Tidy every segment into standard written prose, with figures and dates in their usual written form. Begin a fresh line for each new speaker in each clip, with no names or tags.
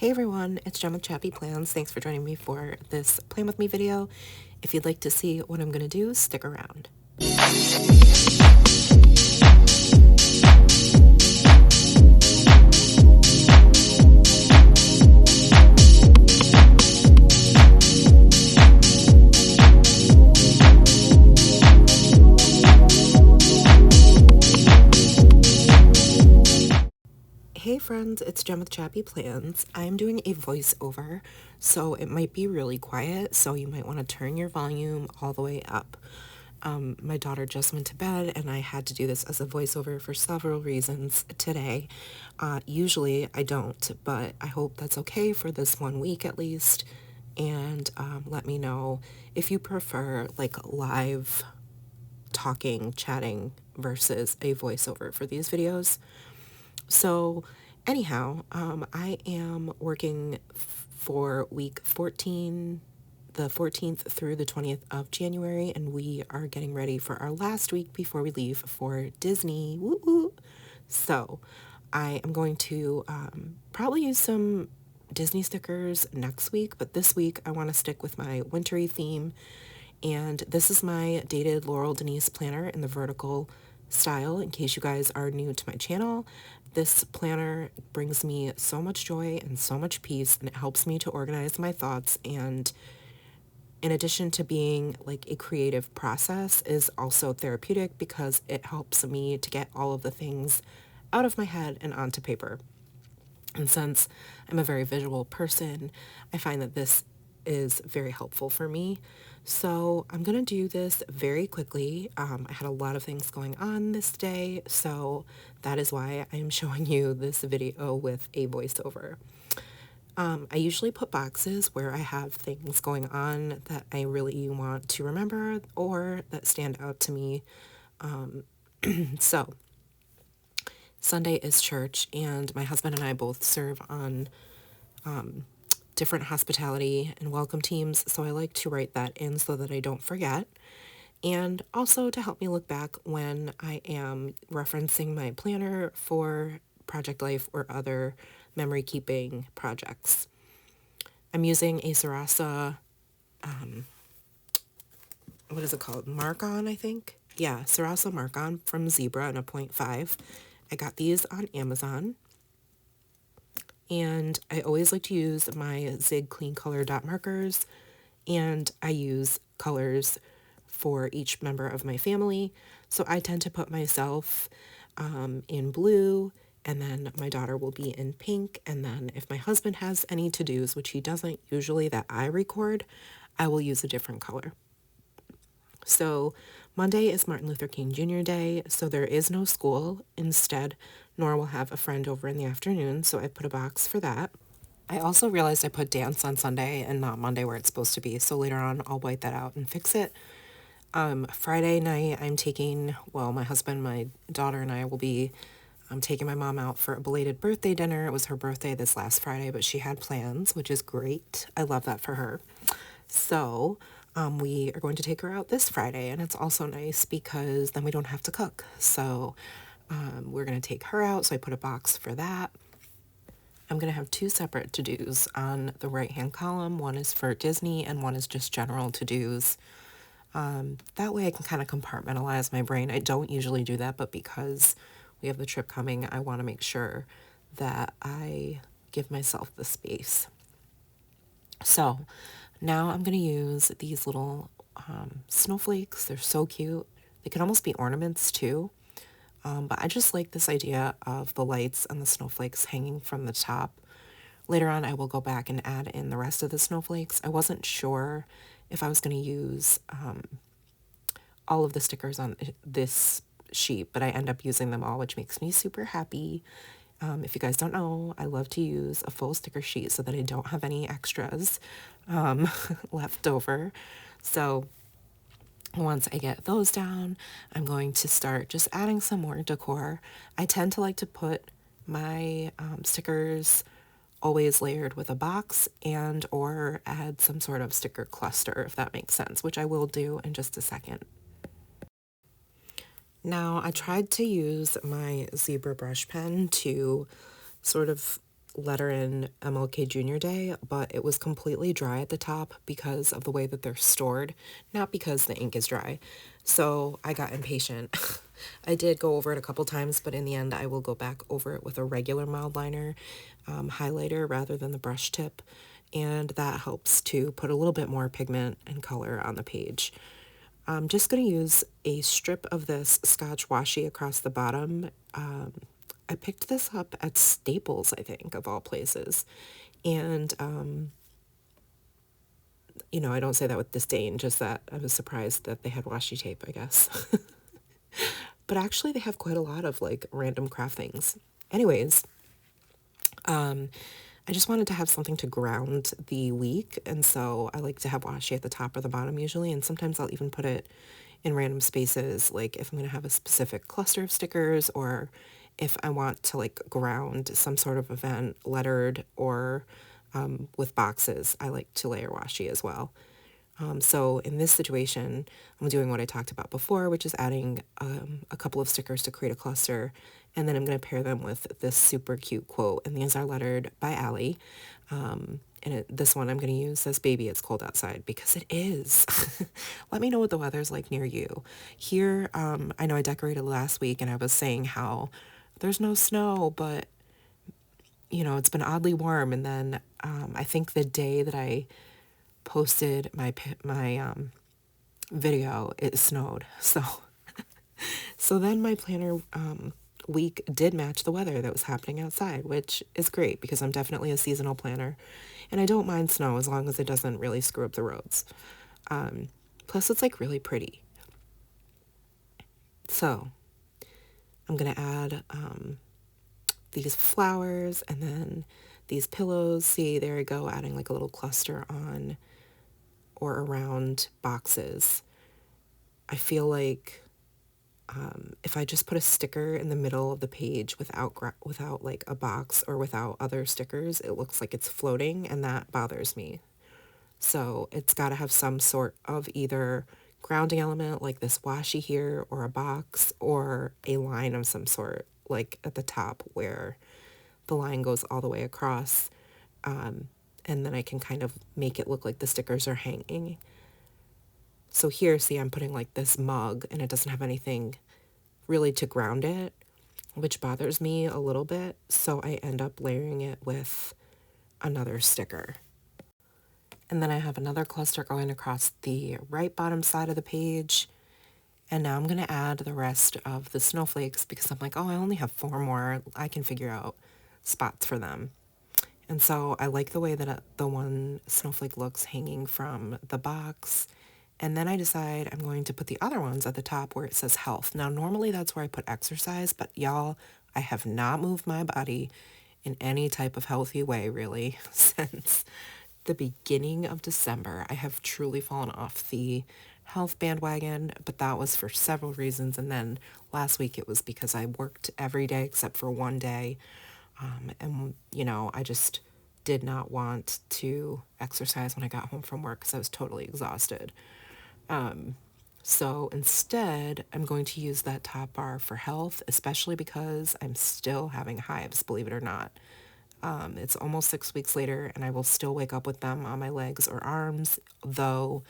Hey everyone, it's Jen with ChappyPlans. Thanks for joining me for this Plan With Me video. If you'd like to see what I'm going to do, stick around. Hey friends, it's Jen with ChappyPlans. I'm doing a voiceover, so it might be really quiet, so you might want to turn your volume all the way up. My daughter just went to bed, and I had to do this as a voiceover for several reasons today. Usually I don't, but I hope that's okay for this 1 week at least, and let me know if you prefer like live talking, chatting versus a voiceover for these videos. So anyhow, I am working for week 14, the 14th through the 20th of January, and we are getting ready for our last week before we leave for Disney. Woo-woo. So I am going to probably use some Disney stickers next week, but this week I want to stick with my wintry theme. And this is my dated Laurel Denise planner in the vertical style. In case you guys are new to my channel, this planner brings me so much joy and so much peace, and it helps me to organize my thoughts, and in addition to being like a creative process, is also therapeutic because it helps me to get all of the things out of my head and onto paper. And since I'm a very visual person, I find that this is very helpful for me. So I'm going to do this very quickly. I had a lot of things going on this day, so that is why I'm showing you this video with a voiceover. I usually put boxes where I have things going on that I really want to remember or that stand out to me. So Sunday is church, and my husband and I both serve on different hospitality and welcome teams, so I like to write that in so that I don't forget, and also to help me look back when I am referencing my planner for Project Life or other memory keeping projects. I'm using a Sarasa, what is it called? Mark-On, I think? Yeah, Sarasa Mark-On from Zebra in a 0.5. I got these on Amazon. And I always like to use my Zig Clean Color dot markers, and I use colors for each member of my family. So I tend to put myself in blue, and then my daughter will be in pink, and then if my husband has any to-dos, which he doesn't usually that I record, I will use a different color. So Monday is Martin Luther King Jr. Day, so there is no school. Instead, Nora will have a friend over in the afternoon, so I put a box for that. I also realized I put dance on Sunday and not Monday where it's supposed to be, so later on I'll white that out and fix it. Friday night I'm taking, well, my husband, my daughter, and I will be taking my mom out for a belated birthday dinner. It was her birthday this last Friday, but she had plans, which is great. I love that for her. So we are going to take her out this Friday, and it's also nice because then we don't have to cook. So we're going to take her out, so I put a box for that. I'm going to have two separate to-dos on the right-hand column. One is for Disney, and one is just general to-dos. That way I can kind of compartmentalize my brain. I don't usually do that, but because we have the trip coming, I want to make sure that I give myself the space. So now I'm going to use these little snowflakes. They're so cute. They can almost be ornaments too. But I just like this idea of the lights and the snowflakes hanging from the top. Later on, I will go back and add in the rest of the snowflakes. I wasn't sure if I was going to use all of the stickers on this sheet, but I end up using them all, which makes me super happy. If you guys don't know, I love to use a full sticker sheet so that I don't have any extras left over. So once I get those down, I'm going to start just adding some more decor. I tend to like to put my stickers always layered with a box and or add some sort of sticker cluster, if that makes sense, which I will do in just a second. Now, I tried to use my zebra brush pen to sort of letter in MLK Junior Day, but it was completely dry at the top because of the way that they're stored, not because the ink is dry. So I got impatient. I did go over it a couple times, but in the end I will go back over it with a regular mild liner highlighter rather than the brush tip, and that helps to put a little bit more pigment and color on the page. I'm just going to use a strip of this Scotch washi across the bottom. I picked this up at Staples, I think, of all places. And, I don't say that with disdain, just that I was surprised that they had washi tape, I guess. But actually, they have quite a lot of like random craft things. Anyways, I just wanted to have something to ground the week, and so I like to have washi at the top or the bottom usually, and sometimes I'll even put it in random spaces, like if I'm going to have a specific cluster of stickers, or if I want to like ground some sort of event lettered or with boxes, I like to layer washi as well. So in this situation, I'm doing what I talked about before, which is adding a couple of stickers to create a cluster, and then I'm going to pair them with this super cute quote, and these are lettered by Allie. This one I'm going to use says, "Baby, it's cold outside," because it is. Let me know what the weather's like near you. Here, I know I decorated last week, and I was saying how there's no snow, but it's been oddly warm. And then I think the day that I posted my video, it snowed. So then my planner week did match the weather that was happening outside, which is great because I'm definitely a seasonal planner, and I don't mind snow as long as it doesn't really screw up the roads. Plus, it's like really pretty. So I'm gonna add these flowers and then these pillows. See, there I go, adding like a little cluster on or around boxes. I feel like if I just put a sticker in the middle of the page without like a box or without other stickers, it looks like it's floating, and that bothers me. So it's got to have some sort of either grounding element like this washi here, or a box, or a line of some sort, like at the top where the line goes all the way across. And then I can kind of make it look like the stickers are hanging. So here, see, I'm putting like this mug, and it doesn't have anything really to ground it, which bothers me a little bit. So I end up layering it with another sticker. And then I have another cluster going across the right bottom side of the page. And now I'm going to add the rest of the snowflakes because I'm like, oh, I only have 4 more. I can figure out spots for them. And so I like the way that the one snowflake looks hanging from the box. And then I decide I'm going to put the other ones at the top where it says health. Now, normally that's where I put exercise, but y'all, I have not moved my body in any type of healthy way, really, since the beginning of December. I have truly fallen off the health bandwagon, but that was for several reasons. And then last week it was because I worked every day except for one day. I just did not want to exercise when I got home from work because I was totally exhausted. So instead, I'm going to use that top bar for health, especially because I'm still having hives, believe it or not. It's almost 6 weeks later, and I will still wake up with them on my legs or arms, though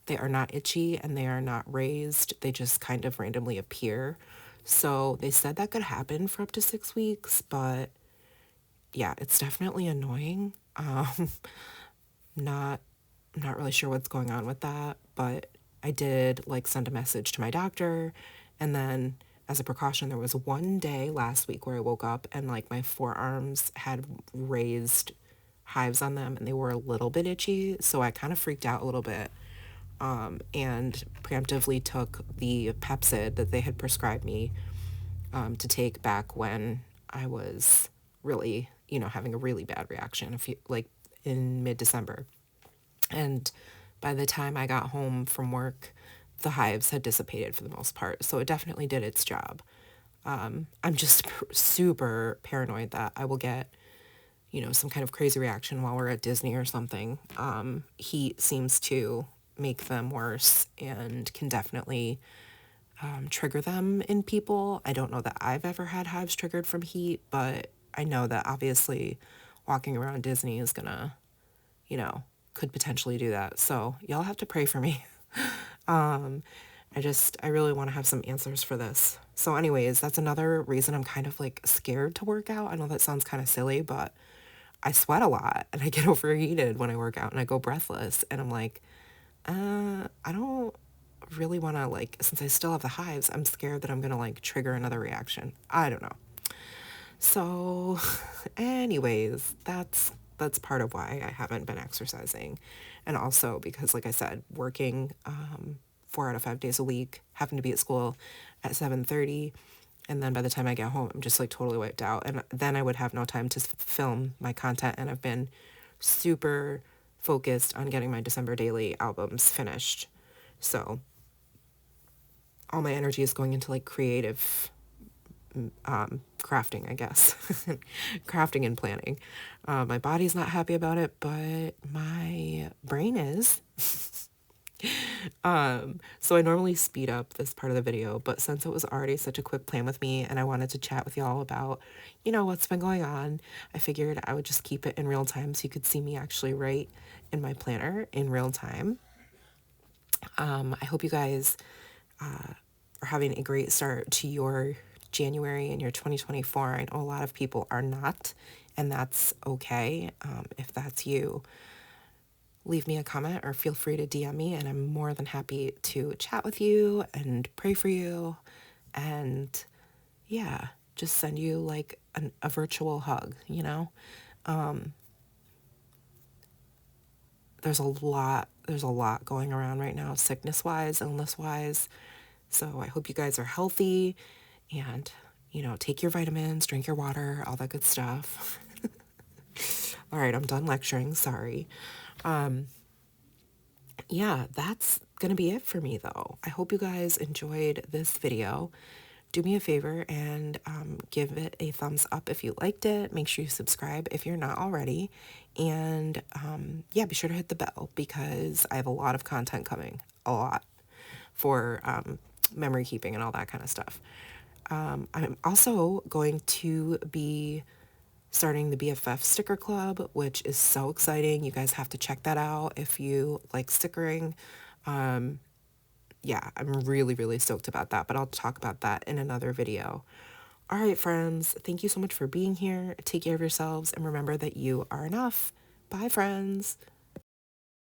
they are not itchy and they are not raised. They just kind of randomly appear. So they said that could happen for up to 6 weeks, but yeah, it's definitely annoying. Not I'm not really sure what's going on with that, but I did like send a message to my doctor, and then as a precaution, there was one day last week where I woke up and like my forearms had raised hives on them and they were a little bit itchy, so I kind of freaked out a little bit, and preemptively took the Pepsid that they had prescribed me to take back when I was really, having a really bad reaction like in mid-December. And by the time I got home from work, the hives had dissipated for the most part. So it definitely did its job. I'm just super paranoid that I will get, some kind of crazy reaction while we're at Disney or something. Heat seems to make them worse and can definitely trigger them in people. I don't know that I've ever had hives triggered from heat, but I know that obviously walking around Disney is gonna, you know, could potentially do that. So y'all have to pray for me. I really want to have some answers for this. So anyways, that's another reason I'm kind of like scared to work out. I know that sounds kind of silly, but I sweat a lot and I get overheated when I work out and I go breathless and I'm like, I don't really want to like, since I still have the hives, I'm scared that I'm going to like trigger another reaction. I don't know. So anyways, that's part of why I haven't been exercising. And also because like I said, working 4 out of 5 days a week, having to be at school at 7:30, and then by the time I get home, I'm just like totally wiped out. And then I would have no time to film my content. And I've been super focused on getting my December daily albums finished. So all my energy is going into like creative crafting, I guess. Crafting and planning. My body's not happy about it, but my brain is. So I normally speed up this part of the video, but since it was already such a quick plan with me and I wanted to chat with y'all about, what's been going on, I figured I would just keep it in real time so you could see me actually write in my planner in real time. I hope you guys are having a great start to your January and your 2024. I know a lot of people are not, and that's okay. If that's you, leave me a comment or feel free to DM me, and I'm more than happy to chat with you and pray for you and, yeah, just send you like a virtual hug, There's a lot going around right now, sickness wise, illness wise. So I hope you guys are healthy and, take your vitamins, drink your water, all that good stuff. All right, I'm done lecturing. Sorry. Yeah, that's going to be it for me though. I hope you guys enjoyed this video. Do me a favor and give it a thumbs up if you liked it. Make sure you subscribe if you're not already. And yeah, be sure to hit the bell because I have a lot of content coming, a lot, for memory keeping and all that kind of stuff. I'm also going to be starting the BFF sticker club, which is so exciting. You guys have to check that out if you like stickering. Yeah, I'm really, really stoked about that, but I'll talk about that in another video. All right, friends, thank you so much for being here. Take care of yourselves and remember that you are enough. Bye, friends.